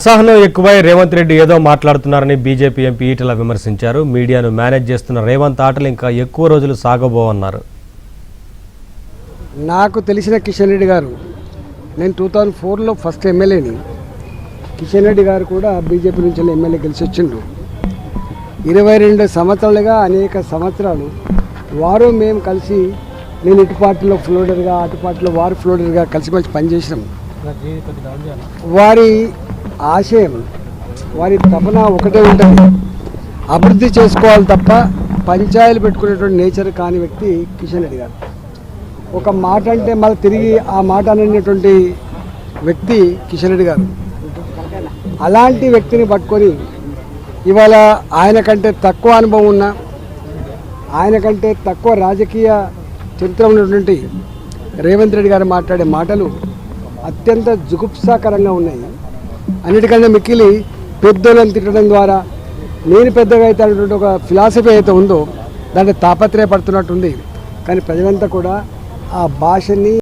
ఉత్సాహంలో ఎక్కువై రేవంత్ రెడ్డి ఏదో మాట్లాడుతున్నారని బీజేపీ ఎంపీ ఈటెల విమర్శించారు. మీడియాను మేనేజ్ చేస్తున్న రేవంత్ ఆటలు ఇంకా ఎక్కువ రోజులు సాగబోవన్నారు. నాకు తెలిసిన కిషన్ రెడ్డి గారు, నేను 2004లో ఫస్ట్ ఎమ్మెల్యేని. కిషన్ రెడ్డి గారు కూడా బీజేపీ నుంచి ఎమ్మెల్యే గెలిచి వచ్చిండ్రు. 22 సంవత్సరాలుగా అనేక సంవత్సరాలు వారు మేము కలిసి, నేను ఇటు పార్టీలో ఫ్లోడర్గా, అటు పార్టీలో వారు ఫ్లోడర్గా కలిసిమెలిసి పనిచేసినాం. వారి ఆశయం, వారి తపన ఒకటే ఉంటుంది, అభివృద్ధి చేసుకోవాలి తప్ప పంచాయతీలు పెట్టుకునేటువంటి నేచర్ కాని వ్యక్తి కిషన్ రెడ్డి గారు. ఒక మాట అంటే మళ్ళీ తిరిగి ఆ మాట అనేటువంటి వ్యక్తి కిషన్ రెడ్డి గారు. అలాంటి వ్యక్తిని పట్టుకొని ఇవాళ ఆయన కంటే తక్కువ అనుభవం ఉన్న, ఆయన కంటే తక్కువ రాజకీయ చరిత్ర ఉన్నటువంటి రేవంత్ రెడ్డి గారు మాట్లాడే మాటలు అత్యంత జుగుప్సాకరంగా ఉన్నాయి. అన్నిటికంటే మిక్కిలి పెద్దలను తిట్టడం ద్వారా నేను పెద్దగా అయితే అనేటువంటి ఒక ఫిలాసఫీ అయితే ఉందో దాంట్లో తాపత్రయపడుతున్నట్టుంది. కానీ ప్రజలంతా కూడా ఆ భాషని